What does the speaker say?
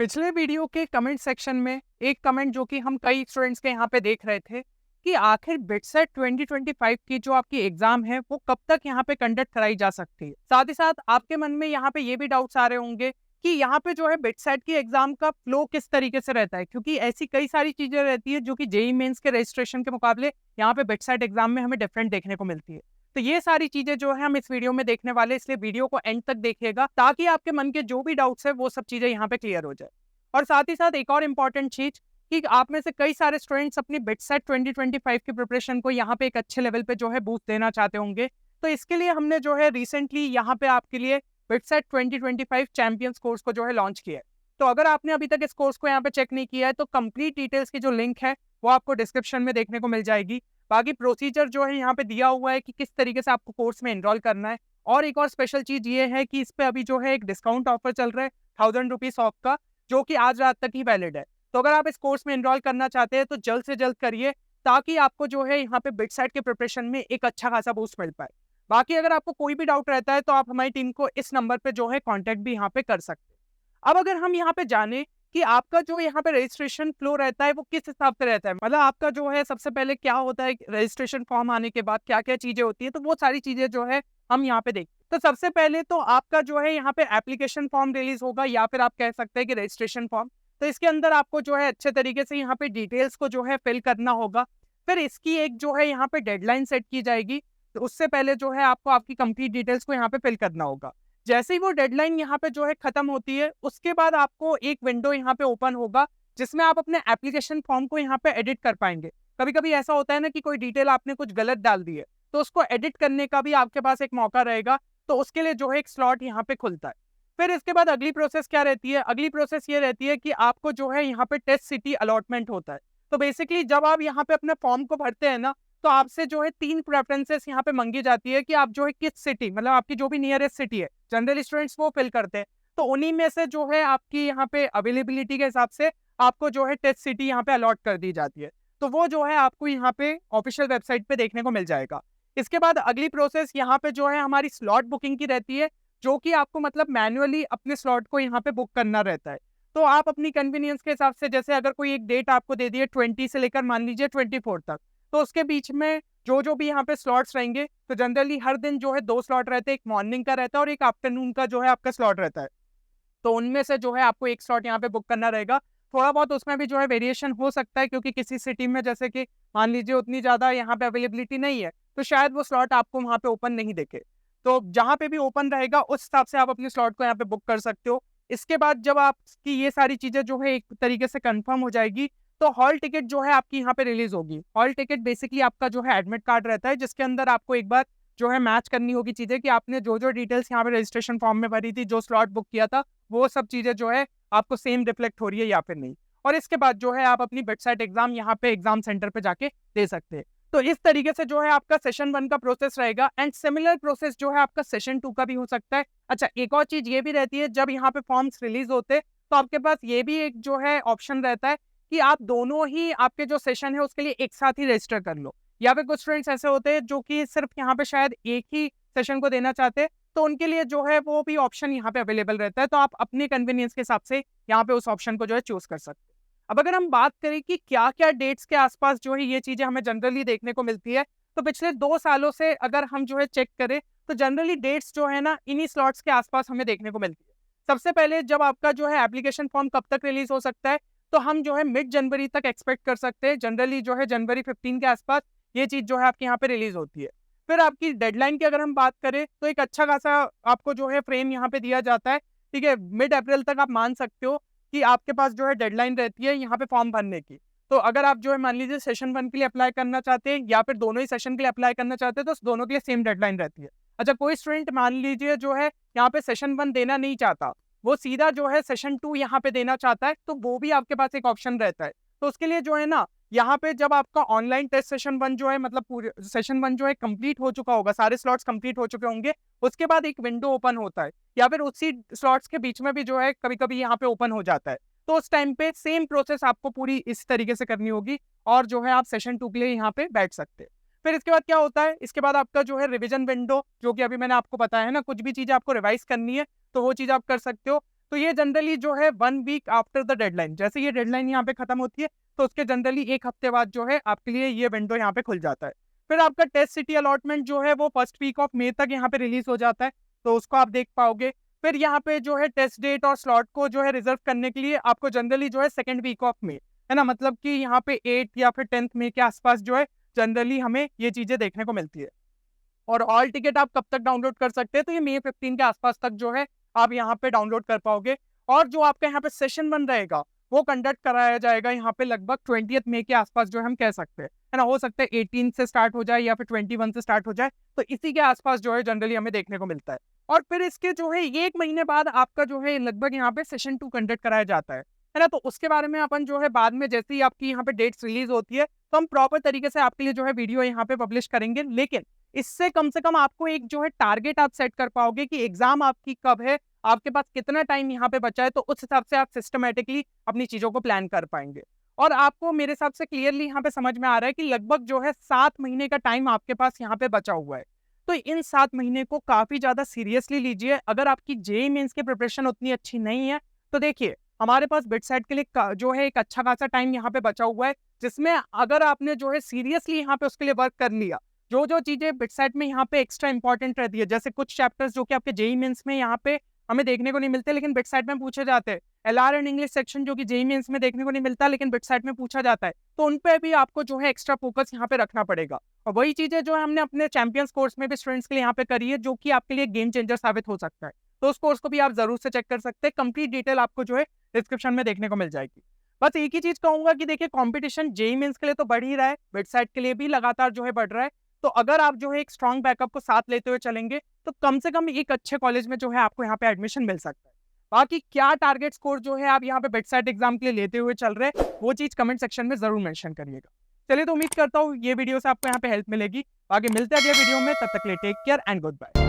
पिछले वीडियो के comment section में एक कमेंट जो कि हम कई स्टूडेंट्स के यहाँ पे देख रहे थे कि आखिर बिटसेट 2025 की जो आपकी एग्जाम है वो कब तक यहाँ पे कंडक्ट कराई जा सकती है। साथ ही साथ आपके मन में यहाँ पे ये भी डाउट्स आ रहे होंगे कि यहाँ पे जो है बिटसेट की एग्जाम का फ्लो किस तरीके से रहता है, क्योंकि ऐसी कई सारी चीजें रहती है जो कि जेईई मेंस के रजिस्ट्रेशन के मुकाबले यहाँ पे बिटसेट एग्जाम में हमें डिफरेंट देखने को मिलती है। तो ये सारी चीजें जो है हम इस वीडियो में देखने वाले, इसलिए वीडियो को एंड तक देखिएगा ताकि आपके मन के जो भी डाउट्स है वो सब चीजें यहाँ पे क्लियर हो जाए। और साथ ही साथ एक और इम्पॉर्टेंट चीज कि आप में से कई सारे स्टूडेंट्स अपनी बिटसेट 2025 की प्रिपरेशन को यहाँ पे एक अच्छे लेवल पे जो है बूस्ट देना चाहते होंगे। तो इसके लिए हमने जो है रिसेंटली यहाँ पे आपके लिए बिटसेट 2025 चैंपियंस कोर्स को जो है लॉन्च किया है। तो अगर आपने अभी तक इस कोर्स को यहाँ पे चेक नहीं किया है तो कंप्लीट डिटेल्स की जो लिंक है वो आपको डिस्क्रिप्शन में देखने को मिल जाएगी। बाकी प्रोसीजर जो है यहाँ पे दिया हुआ है कि किस तरीके से आपको कोर्स में एनरोल करना है। और एक और स्पेशल चीज ये है कि इस पे अभी जो है एक डिस्काउंट ऑफर चल रहा है 1000 रुपीज ऑफ का, जो कि आज रात तक ही वैलिड है। तो अगर आप इस कोर्स में एनरोल करना चाहते हैं तो जल्द से जल्द करिए ताकि आपको जो है यहाँ पे बिटसेट के प्रिपरेशन में एक अच्छा खासा बूस्ट मिल पाए। बाकी अगर आपको कोई भी डाउट रहता है तो आप हमारी टीम को इस नंबर पे जो है कांटेक्ट भी यहाँ पे कर सकते हैं। अब अगर हम यहाँ पे जाने कि आपका जो यहाँ पे रजिस्ट्रेशन फ्लो रहता है वो किस हिसाब से रहता है, मतलब आपका जो है सबसे पहले क्या होता है रजिस्ट्रेशन फॉर्म आने के बाद क्या क्या चीजें होती है, तो वो सारी चीजें जो है हम यहाँ पे देखते हैं। तो सबसे पहले तो आपका जो है यहाँ पे एप्लीकेशन फॉर्म रिलीज होगा या फिर आप कह सकते हैं कि रजिस्ट्रेशन फॉर्म। तो इसके अंदर आपको जो है अच्छे तरीके से यहाँ पे डिटेल्स को जो है फिल करना होगा। फिर इसकी एक जो है यहाँ पे डेडलाइन सेट की जाएगी, तो उससे पहले जो है आपको आपकी कंप्लीट डिटेल्स को यहाँ पे फिल करना होगा। जैसे ही वो डेडलाइन यहाँ पे जो है खत्म होती है उसके बाद आपको एक विंडो यहाँ पे ओपन होगा जिसमें आप अपने एप्लीकेशन फॉर्म को यहाँ पे एडिट कर पाएंगे। कभी कभी ऐसा होता है ना कि कोई डिटेल आपने कुछ गलत डाल दी है, तो उसको एडिट करने का भी आपके पास एक मौका रहेगा। तो उसके लिए जो है एक स्लॉट यहाँ पे खुलता है। फिर इसके बाद अगली प्रोसेस क्या रहती है, अगली प्रोसेस ये रहती है कि आपको जो है यहाँ पे टेस्ट सिटी अलॉटमेंट होता है। तो बेसिकली जब आप यहाँ पे अपने फॉर्म को भरते हैं ना, तो आपसे जो है 3 प्रेफरेंसेस यहाँ पे मांगी जाती है कि आप जो है किस सिटी, मतलब आपकी जो भी नियरेस्ट सिटी है, जनरल स्टूडेंट्स वो फिल करते हैं। तो उन्हीं में से जो है आपकी यहाँ पे अवेलेबिलिटी के हिसाब से आपको जो है टेस्ट सिटी यहाँ पे अलॉट कर दी जाती है। तो वो जो है आपको यहाँ पे ऑफिशियल वेबसाइट पे देखने को मिल जाएगा। इसके बाद अगली प्रोसेस यहाँ पे जो है हमारी स्लॉट बुकिंग की रहती है, जो कि आपको मतलब मैन्युअली अपने स्लॉट को यहाँ पे बुक करना रहता है। तो आप अपनी कन्वीनियंस के हिसाब से, जैसे अगर कोई एक डेट आपको दे दी है 20 से लेकर मान लीजिए 24 तक, तो उसके बीच में जो भी यहाँ पे स्लॉट्स रहेंगे, तो जनरली हर दिन जो है 2 स्लॉट रहते हैं, एक मॉर्निंग का रहता है और एक आफ्टरनून का जो है आपका स्लॉट रहता है। तो उनमें से जो है आपको एक स्लॉट यहाँ पे बुक करना रहेगा। थोड़ा बहुत उसमें भी जो है वेरिएशन हो सकता है, क्योंकि किसी सिटी में जैसे कि मान लीजिए उतनी ज़्यादा यहाँ पे अवेलेबिलिटी नहीं है, तो शायद वो स्लॉट आपको वहाँ पे ओपन नहीं दिखे। तो जहाँ पे भी ओपन रहेगा उस हिसाब से आप अपने स्लॉट को यहाँ पे बुक कर सकते हो। इसके बाद जब आपकी ये सारी चीज़ें जो है एक तरीके से कंफर्म हो जाएगी, तो हॉल टिकट जो है आपकी यहाँ पे रिलीज होगी। हॉल टिकट बेसिकली आपका जो है एडमिट कार्ड रहता है, जिसके अंदर आपको एक बार जो है मैच करनी होगी चीज़ें कि आपने जो डिटेल्स यहाँ पे रजिस्ट्रेशन फॉर्म में भरी थी, जो स्लॉट बुक किया था, वो सब चीज़ें जो है आपको सेम रिफ्लेक्ट हो रही है या फिर नहीं। और इसके बाद जो है आप अपनी बिटसेट एग्जाम यहाँ पे एग्जाम सेंटर पे जाके दे सकते हैं। तो इस तरीके से जो है आपका सेशन 1 का प्रोसेस रहेगा, एंड सिमिलर प्रोसेस जो है आपका सेशन 2 का भी हो सकता है। अच्छा, एक और चीज ये भी रहती है, जब यहाँ पे फॉर्म्स रिलीज होते हैं तो आपके पास ये भी एक जो है ऑप्शन रहता है कि आप दोनों ही आपके जो सेशन है उसके लिए एक साथ ही रजिस्टर कर लो। या फिर कुछ स्टूडेंट्स ऐसे होते हैं जो कि सिर्फ यहाँ पे शायद एक ही सेशन को देना चाहते हैं, तो उनके लिए जो है वो भी ऑप्शन यहाँ पे अवेलेबल रहता है। तो आप अपने कन्वीनियंस के हिसाब से यहाँ पे उस ऑप्शन को जो है चूज कर सकते हैं। अब अगर हम बात करें कि क्या क्या डेट्स के आसपास जो है ये चीजें हमें जनरली देखने को मिलती है, तो पिछले 2 सालों से अगर हम जो है चेक करें तो जनरली डेट्स जो है ना इन्हीं स्लॉट्स के आसपास हमें देखने को मिलती है। सबसे पहले जब आपका जो है एप्लीकेशन फॉर्म कब तक रिलीज हो सकता है, तो हम जो है मिड जनवरी तक एक्सपेक्ट कर सकते हैं। जनरली जो है जनवरी 15 के आसपास ये चीज जो है आपके यहाँ पे रिलीज होती है। फिर आपकी डेडलाइन की अगर हम बात करें तो एक अच्छा खासा आपको जो है फ्रेम यहाँ पे दिया जाता है। ठीक है, मिड अप्रैल तक आप मान सकते हो कि आपके पास जो है डेडलाइन रहती है यहाँ पे फॉर्म भरने की। तो अगर आप जो है मान लीजिए सेशन 1 के लिए अप्लाई करना चाहते हैं या फिर दोनों ही सेशन के लिए अप्लाई करना चाहते हैं, तो दोनों के लिए सेम डेडलाइन रहती है। अच्छा, कोई स्टूडेंट मान लीजिए जो है यहाँ पे सेशन 1 देना नहीं चाहता, वो सीधा जो है सेशन 2 यहाँ पे देना चाहता है, तो वो भी आपके पास एक ऑप्शन रहता है। तो उसके लिए जो है ना यहाँ पे जब आपका ऑनलाइन टेस्ट सेशन 1 जो है, मतलब पूरे सेशन 1 जो है कंप्लीट हो चुका होगा, सारे स्लॉट्स कंप्लीट हो चुके होंगे, उसके बाद एक विंडो ओपन होता है, या फिर उसी स्लॉट्स के बीच में भी जो है कभी कभी यहाँ पे ओपन हो जाता है। तो उस टाइम पे सेम प्रोसेस आपको पूरी इस तरीके से करनी होगी और जो है आप सेशन 2 के लिए यहाँ पे बैठ सकते हैं। फिर इसके बाद क्या होता है, इसके बाद आपका जो है रिवीजन विंडो, जो कि अभी मैंने आपको बताया है ना, कुछ भी चीज़ आपको रिवाइज करनी है तो वो चीज़ आप कर सकते हो। तो ये जनरली जो है 1 वीक आफ्टर द डेडलाइन, जैसे ये डेडलाइन यहाँ पे खत्म होती है तो उसके जनरली 1 हफ्ते बाद जो है आपके लिए ये विंडो यहाँ पे खुल जाता है। फिर आपका टेस्ट सिटी अलॉटमेंट जो है वो 1st वीक ऑफ मई तक यहाँ पे रिलीज हो जाता है, तो उसको आप देख पाओगे। फिर यहाँ पे जो है टेस्ट डेट और स्लॉट को जो है रिजर्व करने के लिए आपको जनरली जो है 2nd वीक ऑफ मई, है ना, मतलब कि यहाँ पे 8 या फिर 10th मई के आसपास जो है जनरली हमें ये चीजें देखने को मिलती है। और ऑल टिकट आप कब तक डाउनलोड कर सकते हैं, तो ये मई 15 के आसपास तक जो है आप यहाँ पे डाउनलोड कर पाओगे। और जो आपका यहाँ पे सेशन 1 रहेगा वो कंडक्ट कराया जाएगा यहाँ पे लगभग 20th मई के आसपास जो हम कह सकते हैं, है ना। हो सकता है 18 से स्टार्ट हो जाए या फिर 21 से स्टार्ट हो जाए, तो इसी के आसपास जो है जनरली हमें देखने को मिलता है। और फिर इसके जो है 1 महीने बाद आपका जो है लगभग यहाँ पे सेशन 2 कंडक्ट कराया जाता है ना। तो उसके बारे में अपन जो है बाद में जैसे ही आपकी यहाँ पे डेट्स रिलीज होती है तो हम प्रॉपर तरीके से आपके लिए जो है वीडियो यहाँ पे पब्लिश करेंगे। लेकिन इससे कम से कम आपको एक जो है टारगेट आप सेट कर पाओगे कि एग्जाम आपकी कब है, आपके पास कितना टाइम यहाँ पे बचा है, तो उस हिसाब से आप सिस्टमेटिकली अपनी चीजों को प्लान कर पाएंगे। और आपको मेरे हिसाब से क्लियरली यहाँ पे समझ में आ रहा है कि लगभग जो है 7 महीने का टाइम आपके पास यहाँ पे बचा हुआ है। तो इन 7 महीने को काफी ज्यादा सीरियसली लीजिए। अगर आपकी जेईई मेंस की प्रिपरेशन उतनी अच्छी नहीं है तो देखिए हमारे पास बिटसाइट के लिए जो है एक अच्छा खासा टाइम यहाँ पे बचा हुआ है, जिसमें अगर आपने जो है सीरियसली यहाँ पे उसके लिए वर्क कर लिया, जो जो चीजें बिटसाइट में यहाँ पे एक्स्ट्रा इंपॉर्टेंट रहती है, जैसे कुछ चैप्टर्स जो कि आपके जेईई मेंस में यहाँ पे हमें देखने को नहीं मिलते लेकिन बिटसाइट में पूछे जाते हैं, एलआर एंड इंग्लिश सेक्शन जो कि जेईई मेंस में देखने को नहीं मिलता लेकिन बिटसाइट में पूछा जाता है, तो उन पे भी आपको जो है एक्स्ट्रा फोकस यहाँ पे रखना पड़ेगा। और वही चीजें जो है हमने अपने चैंपियंस कोर्स में भी स्टूडेंट्स के लिए यहाँ पे करी है, जो कि आपके लिए गेम चेंजर साबित हो सकता है। तो उस कोर्स को भी आप जरूर से चेक कर सकते हैं, कंप्लीट डिटेल आपको जो है डिस्क्रिप्शन में देखने को मिल जाएगी। बस एक ही चीज कहूंगा कि देखिए कंपटीशन जेईई मेंस के लिए तो बढ़ ही रहा है, बिटसाइट के लिए भी लगातार जो है बढ़ रहा है। तो अगर आप जो है एक स्ट्रॉन्ग बैकअप को साथ लेते हुए चलेंगे तो कम से कम एक अच्छे कॉलेज में जो है आपको यहाँ पे एडमिशन मिल सकता है। बाकी क्या टारगेट स्कोर जो है आप यहाँ पे बिटसाइट एग्जाम के लिए लेते हुए चल रहे हैं वो चीज कमेंट सेक्शन में जरूर मेंशन करिएगा। चलिए तो उम्मीद करता हूँ ये वीडियो से आपको यहाँ पे हेल्प मिलेगी। बाकी मिलते हैं अगले वीडियो में, तब तक के लिए take care and good bye.